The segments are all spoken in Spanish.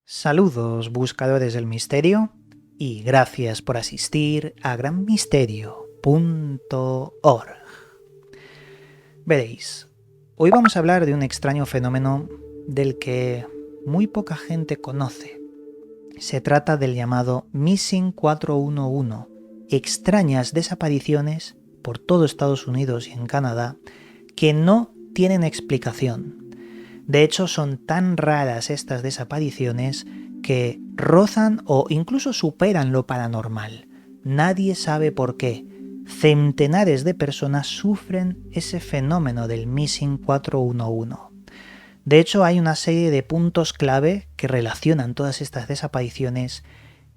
Saludos buscadores del misterio y gracias por asistir a granmisterio.org. Veréis, hoy vamos a hablar de un extraño fenómeno del que muy poca gente conoce. Se trata del llamado Missing 411, extrañas desapariciones por todo Estados Unidos y en Canadá que no tienen explicación. De hecho, son tan raras estas desapariciones que rozan o incluso superan lo paranormal. Nadie sabe por qué. Centenares de personas sufren ese fenómeno del Missing 411. De hecho, hay una serie de puntos clave que relacionan todas estas desapariciones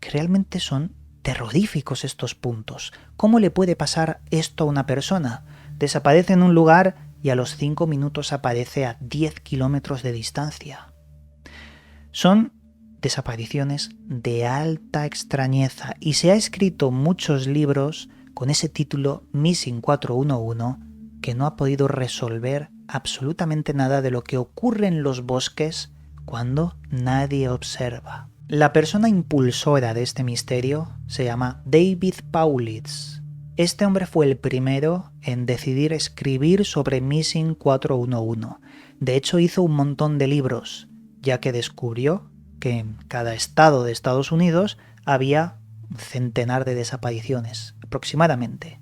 que realmente son terroríficos estos puntos. ¿Cómo le puede pasar esto a una persona? Desaparece en un lugar y a los 5 minutos aparece a 10 kilómetros de distancia. Son desapariciones de alta extrañeza y se ha escrito muchos libros con ese título Missing 411 que no ha podido resolver absolutamente nada de lo que ocurre en los bosques cuando nadie observa. La persona impulsora de este misterio se llama David Paulitz. Este hombre fue el primero en decidir escribir sobre Missing 411. De hecho, hizo un montón de libros, ya que descubrió que en cada estado de Estados Unidos había un centenar de desapariciones, aproximadamente.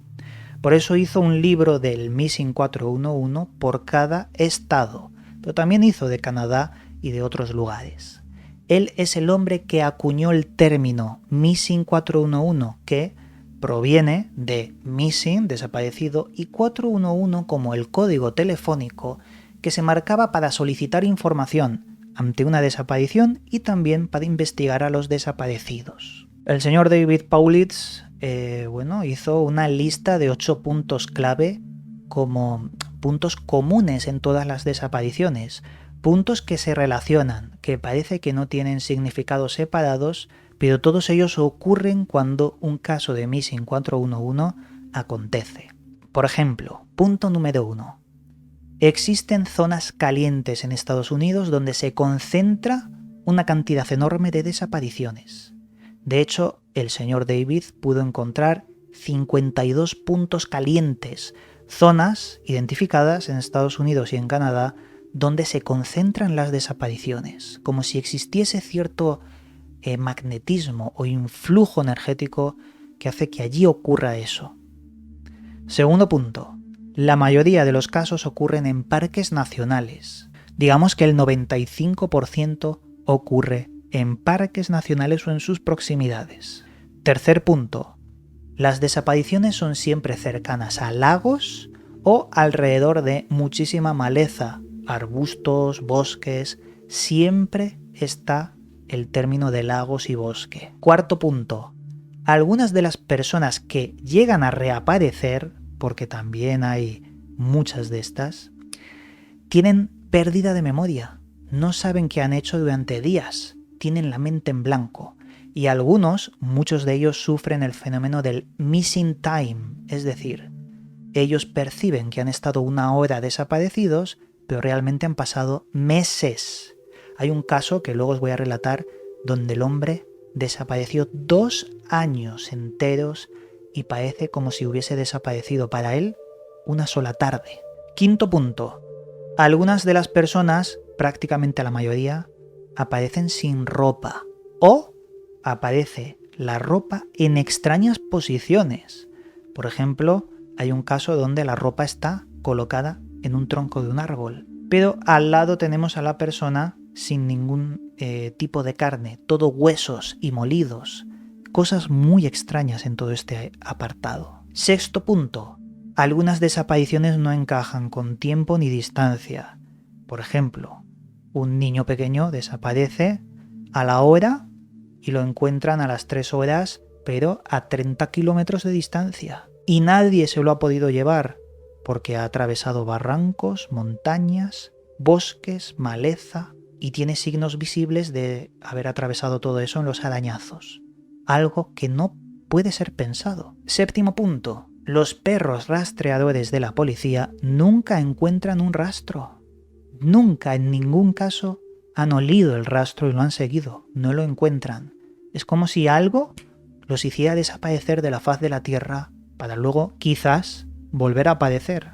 Por eso hizo un libro del Missing 411 por cada estado, pero también hizo de Canadá y de otros lugares. Él es el hombre que acuñó el término Missing 411, que proviene de missing, desaparecido, y 411 como el código telefónico que se marcaba para solicitar información ante una desaparición y también para investigar a los desaparecidos. El señor David Paulitz hizo una lista de 8 puntos clave como puntos comunes en todas las desapariciones, puntos que se relacionan, que parece que no tienen significados separados, pero todos ellos ocurren cuando un caso de Missing 411 acontece. Por ejemplo, punto número 1. Existen zonas calientes en Estados Unidos donde se concentra una cantidad enorme de desapariciones. De hecho, el señor David pudo encontrar 52 puntos calientes, zonas identificadas en Estados Unidos y en Canadá donde se concentran las desapariciones, como si existiese cierto magnetismo o influjo energético que hace que allí ocurra eso. Segundo punto, la mayoría de los casos ocurren en parques nacionales. Digamos que el 95% ocurre en parques nacionales o en sus proximidades. Tercer punto, las desapariciones son siempre cercanas a lagos o alrededor de muchísima maleza, arbustos, bosques, siempre está el término de lagos y bosque. Cuarto punto, algunas de las personas que llegan a reaparecer, porque también hay muchas de estas, tienen pérdida de memoria, no saben qué han hecho durante días, tienen la mente en blanco, y muchos de ellos sufren el fenómeno del missing time, es decir, ellos perciben que han estado una hora desaparecidos, pero realmente han pasado meses. Hay un caso que luego os voy a relatar donde el hombre desapareció 2 años enteros y parece como si hubiese desaparecido para él una sola tarde. Quinto punto. Algunas de las personas, prácticamente la mayoría, aparecen sin ropa o aparece la ropa en extrañas posiciones. Por ejemplo, hay un caso donde la ropa está colocada en un tronco de un árbol, pero al lado tenemos a la persona sin ningún tipo de carne, todo huesos y molidos. Cosas muy extrañas en todo este apartado. Sexto punto. Algunas desapariciones no encajan con tiempo ni distancia. Por ejemplo, un niño pequeño desaparece a la hora y lo encuentran a las 3 horas, pero a 30 kilómetros de distancia. Y nadie se lo ha podido llevar porque ha atravesado barrancos, montañas, bosques, maleza, y tiene signos visibles de haber atravesado todo eso en los arañazos. Algo que no puede ser pensado. Séptimo punto. Los perros rastreadores de la policía nunca encuentran un rastro. Nunca, en ningún caso, han olido el rastro y lo han seguido, no lo encuentran. Es como si algo los hiciera desaparecer de la faz de la Tierra para luego, quizás, volver a aparecer,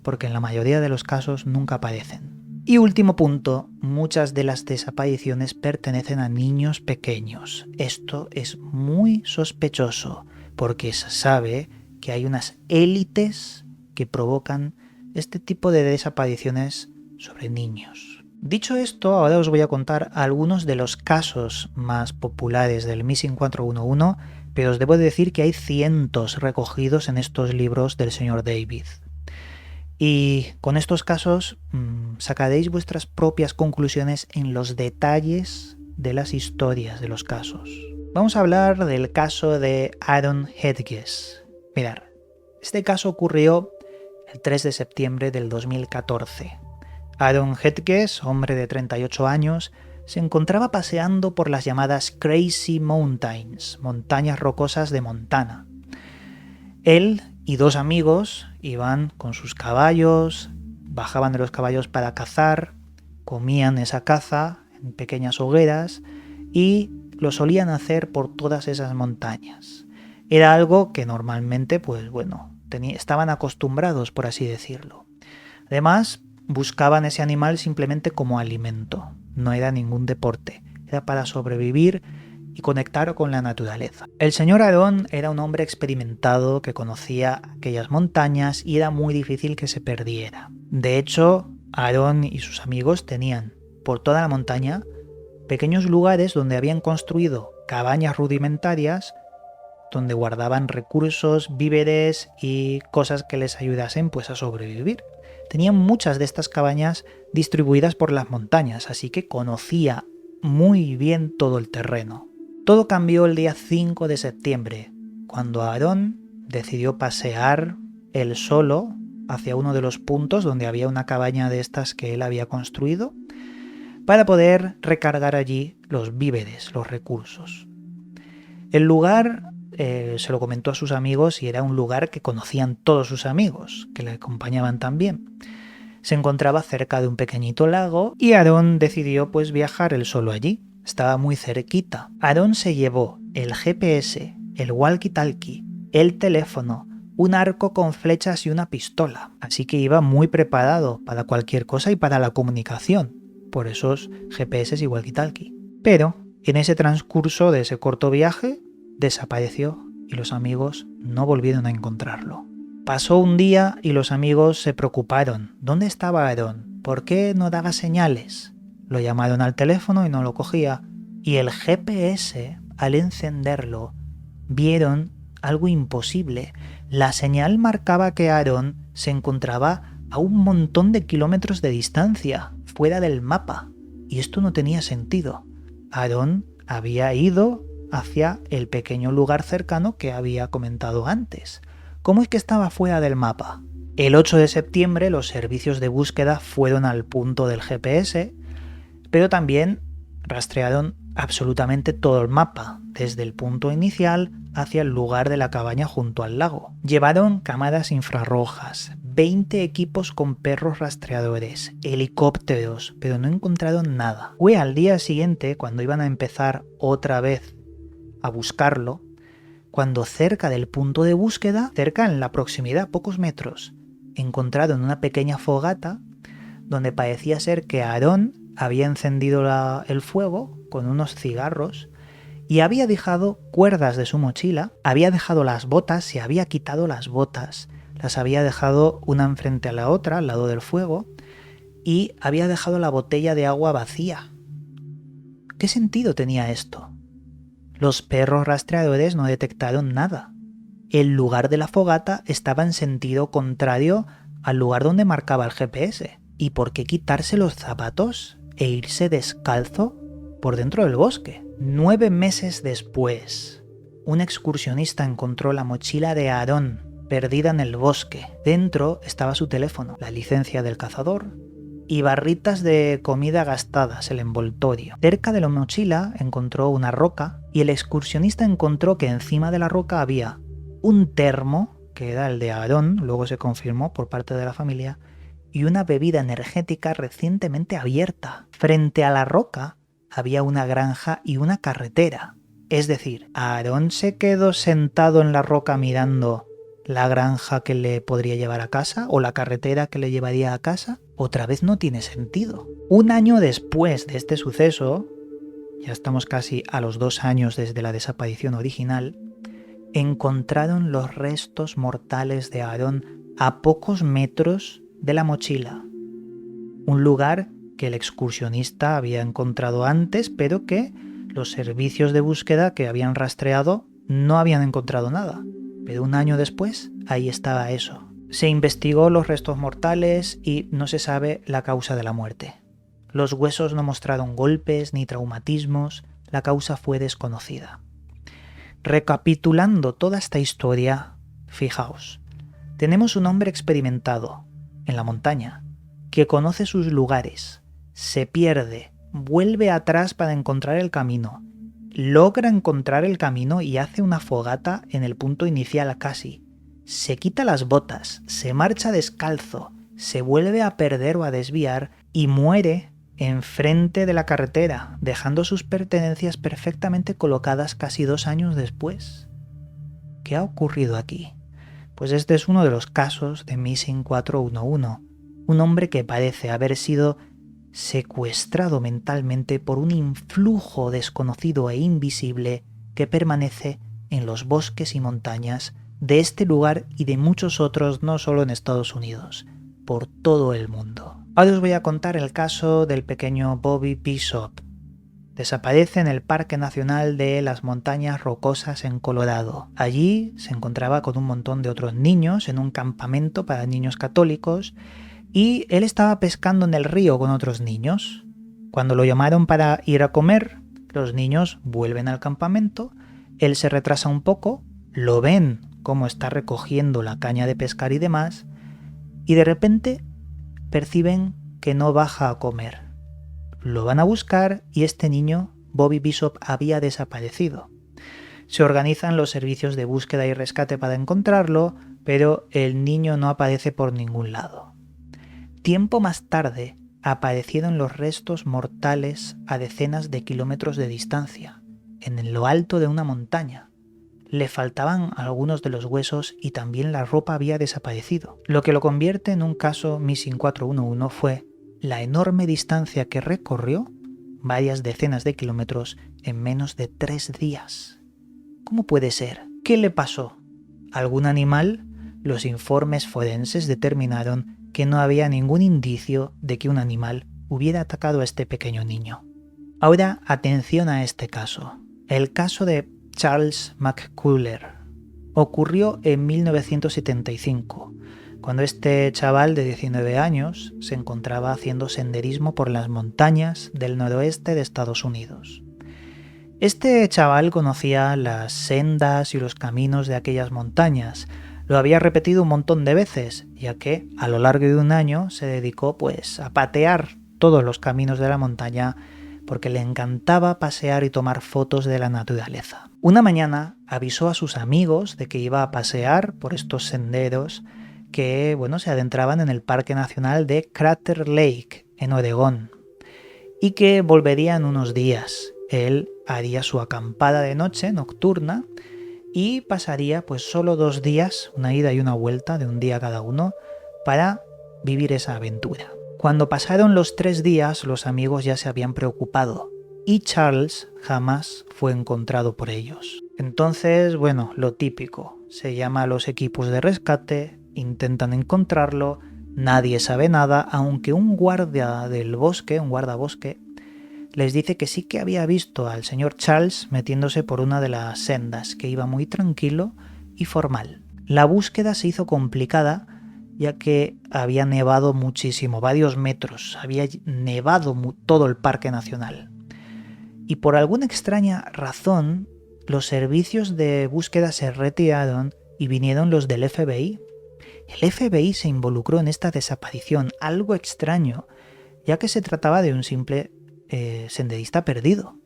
porque en la mayoría de los casos nunca aparecen. Y último punto, muchas de las desapariciones pertenecen a niños pequeños. Esto es muy sospechoso, porque se sabe que hay unas élites que provocan este tipo de desapariciones sobre niños. Dicho esto, ahora os voy a contar algunos de los casos más populares del Missing 411, pero os debo decir que hay cientos recogidos en estos libros del señor David. Y con estos casos sacaréis vuestras propias conclusiones en los detalles de las historias de los casos. Vamos a hablar del caso de Aaron Hedges. Mirad, este caso ocurrió el 3 de septiembre del 2014. Aaron Hedges, hombre de 38 años, se encontraba paseando por las llamadas Crazy Mountains, montañas rocosas de Montana. Él y dos amigos iban con sus caballos, bajaban de los caballos para cazar, comían esa caza en pequeñas hogueras y lo solían hacer por todas esas montañas. Era algo que normalmente, estaban acostumbrados, por así decirlo. Además, buscaban ese animal simplemente como alimento. No era ningún deporte, era para sobrevivir y conectar con la naturaleza. El señor Aaron era un hombre experimentado que conocía aquellas montañas y era muy difícil que se perdiera. De hecho, Aaron y sus amigos tenían por toda la montaña pequeños lugares donde habían construido cabañas rudimentarias donde guardaban recursos, víveres y cosas que les ayudasen a sobrevivir. Tenían muchas de estas cabañas distribuidas por las montañas, así que conocía muy bien todo el terreno. Todo cambió el día 5 de septiembre, cuando Aaron decidió pasear él solo hacia uno de los puntos donde había una cabaña de estas que él había construido para poder recargar allí los víveres, los recursos. El lugar se lo comentó a sus amigos y era un lugar que conocían todos sus amigos, que le acompañaban también. Se encontraba cerca de un pequeñito lago y Aaron decidió viajar él solo allí. Estaba muy cerquita. Aaron se llevó el GPS, el walkie-talkie, el teléfono, un arco con flechas y una pistola. Así que iba muy preparado para cualquier cosa y para la comunicación, por esos GPS y walkie-talkie. Pero en ese transcurso de ese corto viaje, desapareció y los amigos no volvieron a encontrarlo. Pasó un día y los amigos se preocuparon. ¿Dónde estaba Aaron? ¿Por qué no daba señales? Lo llamaron al teléfono y no lo cogía. Y el GPS, al encenderlo, vieron algo imposible. La señal marcaba que Aaron se encontraba a un montón de kilómetros de distancia, fuera del mapa. Y esto no tenía sentido. Aaron había ido hacia el pequeño lugar cercano que había comentado antes. ¿Cómo es que estaba fuera del mapa? El 8 de septiembre los servicios de búsqueda fueron al punto del GPS, pero también rastrearon absolutamente todo el mapa, desde el punto inicial hacia el lugar de la cabaña junto al lago. Llevaron cámaras infrarrojas, 20 equipos con perros rastreadores, helicópteros, pero no encontraron nada. Fue al día siguiente, cuando iban a empezar otra vez a buscarlo, cuando cerca del punto de búsqueda, cerca en la proximidad, pocos metros, encontraron una pequeña fogata donde parecía ser que Aaron había encendido el fuego con unos cigarros y había dejado cuerdas de su mochila, había dejado las botas, se había quitado las botas, las había dejado una enfrente a la otra, al lado del fuego, y había dejado la botella de agua vacía. ¿Qué sentido tenía esto? Los perros rastreadores no detectaron nada. El lugar de la fogata estaba en sentido contrario al lugar donde marcaba el GPS. ¿Y por qué quitarse los zapatos e irse descalzo por dentro del bosque? 9 meses después, un excursionista encontró la mochila de Aaron perdida en el bosque. Dentro estaba su teléfono, la licencia del cazador y barritas de comida gastadas, el envoltorio. Cerca de la mochila encontró una roca y el excursionista encontró que encima de la roca había un termo, que era el de Aaron, luego se confirmó por parte de la familia, y una bebida energética recientemente abierta. Frente a la roca había una granja y una carretera. Es decir, Aarón se quedó sentado en la roca mirando la granja que le podría llevar a casa o la carretera que le llevaría a casa. Otra vez no tiene sentido. Un año después de este suceso, ya estamos casi a los 2 años desde la desaparición original, encontraron los restos mortales de Aarón a pocos metros de la mochila. Un lugar que el excursionista había encontrado antes, pero que los servicios de búsqueda que habían rastreado no habían encontrado nada. Pero un año después, ahí estaba eso. Se investigó los restos mortales y no se sabe la causa de la muerte. Los huesos no mostraron golpes ni traumatismos, la causa fue desconocida. Recapitulando toda esta historia, fijaos, tenemos un hombre experimentado en la montaña, que conoce sus lugares, se pierde, vuelve atrás para encontrar el camino, logra encontrar el camino y hace una fogata en el punto inicial casi, se quita las botas, se marcha descalzo, se vuelve a perder o a desviar y muere enfrente de la carretera, dejando sus pertenencias perfectamente colocadas casi 2 años después. ¿Qué ha ocurrido aquí? Pues este es uno de los casos de Missing 411, un hombre que parece haber sido secuestrado mentalmente por un influjo desconocido e invisible que permanece en los bosques y montañas de este lugar y de muchos otros, no solo en Estados Unidos, por todo el mundo. Ahora os voy a contar el caso del pequeño Bobby Bishop. Desaparece en el Parque Nacional de las Montañas Rocosas en Colorado. Allí se encontraba con un montón de otros niños en un campamento para niños católicos y él estaba pescando en el río con otros niños. Cuando lo llamaron para ir a comer, los niños vuelven al campamento, él se retrasa un poco, lo ven cómo está recogiendo la caña de pescar y demás, y de repente perciben que no baja a comer. Lo van a buscar y este niño, Bobby Bishop, había desaparecido. Se organizan los servicios de búsqueda y rescate para encontrarlo, pero el niño no aparece por ningún lado. Tiempo más tarde aparecieron los restos mortales a decenas de kilómetros de distancia, en lo alto de una montaña. Le faltaban algunos de los huesos y también la ropa había desaparecido. Lo que lo convierte en un caso Missing 411 fue la enorme distancia que recorrió, varias decenas de kilómetros, en menos de 3 días. ¿Cómo puede ser? ¿Qué le pasó? ¿Algún animal? Los informes forenses determinaron que no había ningún indicio de que un animal hubiera atacado a este pequeño niño. Ahora, atención a este caso. El caso de Charles McCuller ocurrió en 1975, cuando este chaval de 19 años se encontraba haciendo senderismo por las montañas del noroeste de Estados Unidos. Este chaval conocía las sendas y los caminos de aquellas montañas. Lo había repetido un montón de veces, ya que a lo largo de un año se dedicó a patear todos los caminos de la montaña porque le encantaba pasear y tomar fotos de la naturaleza. Una mañana avisó a sus amigos de que iba a pasear por estos senderos que, se adentraban en el Parque Nacional de Crater Lake, en Oregón, y que volvería en unos días. Él haría su acampada de noche, nocturna, y pasaría solo 2 días, una ida y una vuelta de un día cada uno, para vivir esa aventura. Cuando pasaron los 3 días, los amigos ya se habían preocupado y Charles jamás fue encontrado por ellos. Entonces, lo típico, se llama a los equipos de rescate, intentan encontrarlo, nadie sabe nada, aunque un guardia del bosque, un guardabosque, les dice que sí que había visto al señor Charles metiéndose por una de las sendas, que iba muy tranquilo y formal. La búsqueda se hizo complicada, ya que había nevado muchísimo, varios metros, había nevado todo el parque nacional. Y por alguna extraña razón, los servicios de búsqueda se retiraron y vinieron los del FBI. El FBI se involucró en esta desaparición, algo extraño, ya que se trataba de un simple senderista perdido.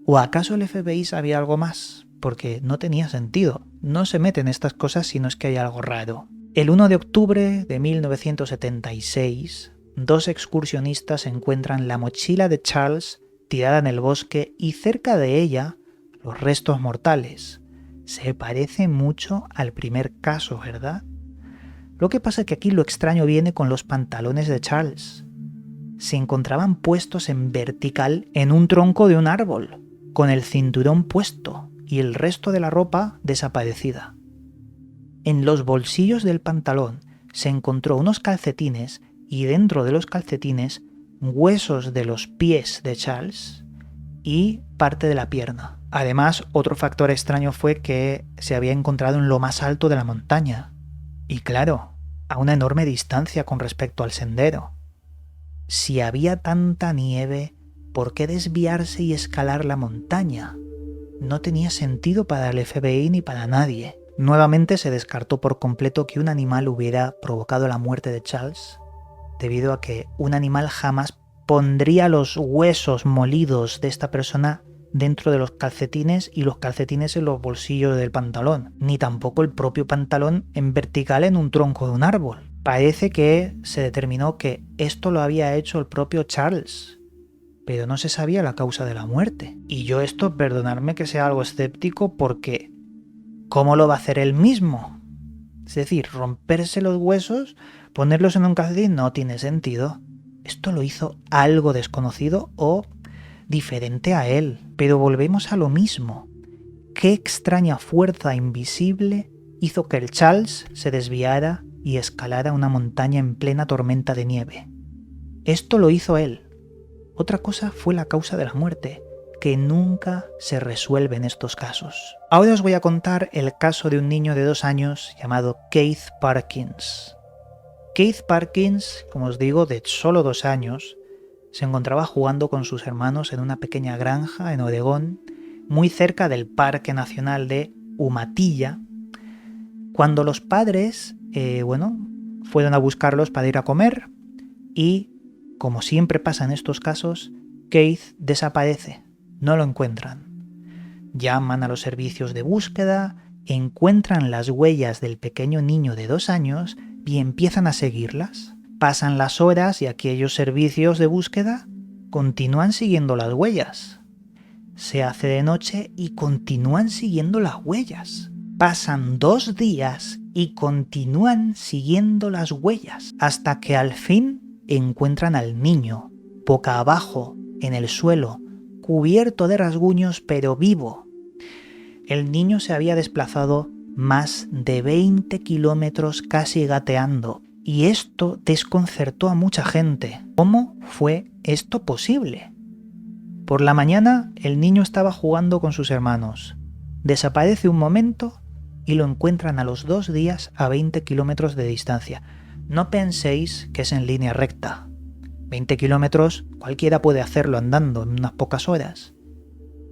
¿O acaso el FBI sabía algo más? Porque no tenía sentido. No se meten estas cosas si no es que hay algo raro. El 1 de octubre de 1976, dos excursionistas encuentran la mochila de Charles tirada en el bosque y cerca de ella los restos mortales. Se parece mucho al primer caso, ¿verdad? Lo que pasa es que aquí lo extraño viene con los pantalones de Charles. Se encontraban puestos en vertical en un tronco de un árbol, con el cinturón puesto y el resto de la ropa desaparecida. En los bolsillos del pantalón se encontró unos calcetines y dentro de los calcetines huesos de los pies de Charles y parte de la pierna. Además, otro factor extraño fue que se había encontrado en lo más alto de la montaña. Y claro, a una enorme distancia con respecto al sendero. Si había tanta nieve, ¿por qué desviarse y escalar la montaña? No tenía sentido para el FBI ni para nadie. Nuevamente se descartó por completo que un animal hubiera provocado la muerte de Charles, debido a que un animal jamás pondría los huesos molidos de esta persona dentro de los calcetines y los calcetines en los bolsillos del pantalón, ni tampoco el propio pantalón en vertical en un tronco de un árbol. Parece que se determinó que esto lo había hecho el propio Charles, pero no se sabía la causa de la muerte. Y yo esto, perdonadme que sea algo escéptico, porque ¿cómo lo va a hacer él mismo? Es decir, romperse los huesos, ponerlos en un calcetín, no tiene sentido. Esto lo hizo algo desconocido o diferente a él. Pero volvemos a lo mismo. ¿Qué extraña fuerza invisible hizo que el Charles se desviara y escalara una montaña en plena tormenta de nieve? Esto lo hizo él. Otra cosa fue la causa de la muerte, que nunca se resuelve en estos casos. Ahora os voy a contar el caso de un niño de 2 años llamado Keith Parkins. Keith Parkins, como os digo, de solo 2 años, se encontraba jugando con sus hermanos en una pequeña granja en Oregón, muy cerca del Parque Nacional de Umatilla, cuando los padres, fueron a buscarlos para ir a comer y, como siempre pasa en estos casos, Keith desaparece, no lo encuentran. Llaman a los servicios de búsqueda, encuentran las huellas del pequeño niño de 2 años y empiezan a seguirlas. Pasan las horas y aquellos servicios de búsqueda continúan siguiendo las huellas. Se hace de noche y continúan siguiendo las huellas. Pasan 2 días y continúan siguiendo las huellas, hasta que al fin encuentran al niño, boca abajo, en el suelo, cubierto de rasguños pero vivo. El niño se había desplazado más de 20 kilómetros casi gateando, y esto desconcertó a mucha gente. ¿Cómo fue esto posible? Por la mañana el niño estaba jugando con sus hermanos. Desaparece un momento y lo encuentran a los 2 días a 20 kilómetros de distancia. No penséis que es en línea recta. 20 kilómetros cualquiera puede hacerlo andando en unas pocas horas.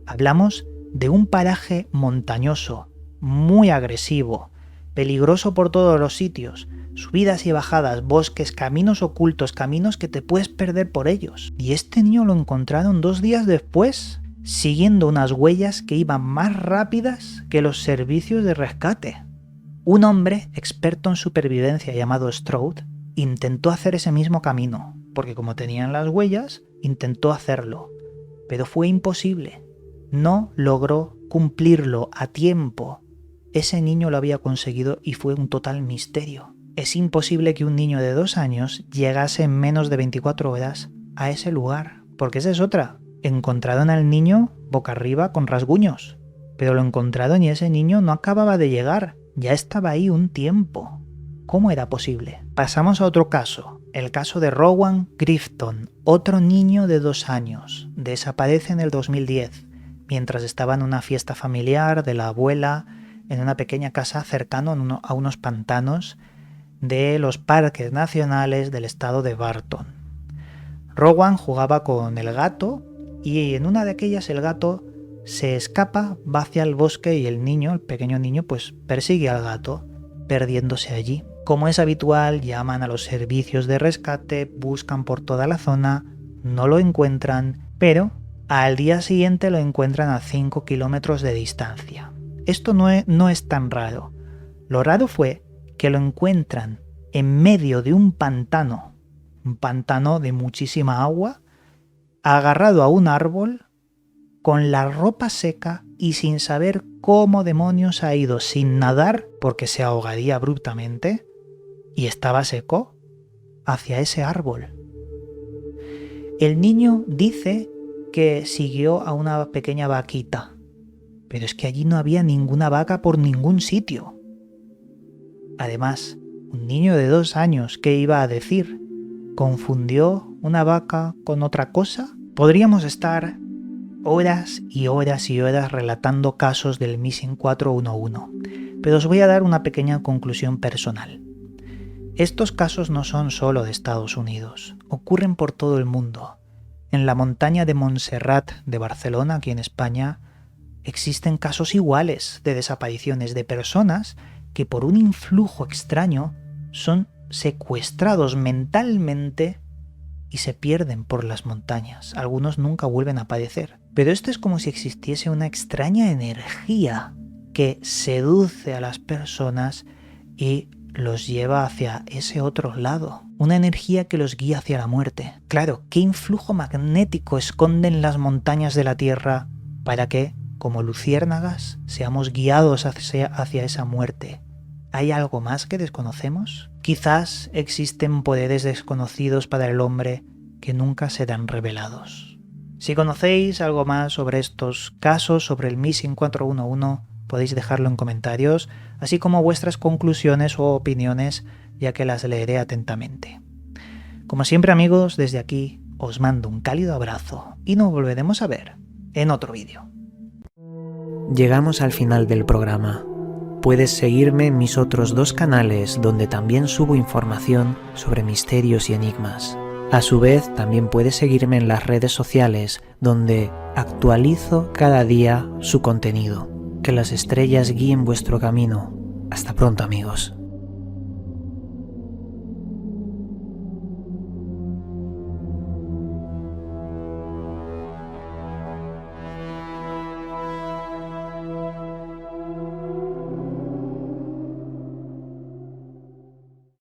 Hablamos de un paraje montañoso, muy agresivo, peligroso por todos los sitios, subidas y bajadas, bosques, caminos ocultos, caminos que te puedes perder por ellos. Y este niño lo encontraron 2 días después, siguiendo unas huellas que iban más rápidas que los servicios de rescate. Un hombre experto en supervivencia llamado Stroud intentó hacer ese mismo camino, porque como tenían las huellas, intentó hacerlo, pero fue imposible. No logró cumplirlo a tiempo. Ese niño lo había conseguido y fue un total misterio. Es imposible que un niño de 2 años llegase en menos de 24 horas a ese lugar, porque esa es otra. Encontraron al niño boca arriba con rasguños, pero lo encontraron y ese niño no acababa de llegar, ya estaba ahí un tiempo. ¿Cómo era posible? Pasamos a otro caso, el caso de Rowan Grifton, otro niño de 2 años. Desaparece en el 2010, mientras estaba en una fiesta familiar de la abuela en una pequeña casa cercano a unos pantanos de los parques nacionales del estado de Barton. Rowan jugaba con el gato y en una de aquellas el gato se escapa, va hacia el bosque y el niño, el pequeño niño, pues persigue al gato, perdiéndose allí. Como es habitual, llaman a los servicios de rescate, buscan por toda la zona, no lo encuentran, pero al día siguiente lo encuentran a 5 kilómetros de distancia. Esto no es tan raro. Lo raro fue que lo encuentran en medio de un pantano de muchísima agua, agarrado a un árbol, con la ropa seca y sin saber cómo demonios ha ido sin nadar, porque se ahogaría abruptamente, y estaba seco, hacia ese árbol. El niño dice que siguió a una pequeña vaquita, pero es que allí no había ninguna vaca por ningún sitio. Además, un niño de 2 años, ¿qué iba a decir? ¿Confundió una vaca con otra cosa? Podríamos estar horas y horas y horas relatando casos del Missing 411, pero os voy a dar una pequeña conclusión personal. Estos casos no son solo de Estados Unidos, ocurren por todo el mundo. En la montaña de Montserrat de Barcelona, aquí en España, existen casos iguales de desapariciones de personas que por un influjo extraño son secuestrados mentalmente y se pierden por las montañas. Algunos nunca vuelven a aparecer. Pero esto es como si existiese una extraña energía que seduce a las personas y los lleva hacia ese otro lado. Una energía que los guía hacia la muerte. Claro, ¿qué influjo magnético esconden las montañas de la Tierra para que, como luciérnagas, seamos guiados hacia esa muerte? ¿Hay algo más que desconocemos? Quizás existen poderes desconocidos para el hombre que nunca serán revelados. Si conocéis algo más sobre estos casos, sobre el Missing 411, podéis dejarlo en comentarios, así como vuestras conclusiones o opiniones, ya que las leeré atentamente. Como siempre, amigos, desde aquí os mando un cálido abrazo y nos volveremos a ver en otro vídeo. Llegamos al final del programa. Puedes seguirme en mis otros 2 canales donde también subo información sobre misterios y enigmas. A su vez, también puedes seguirme en las redes sociales donde actualizo cada día su contenido. Que las estrellas guíen vuestro camino. Hasta pronto, amigos.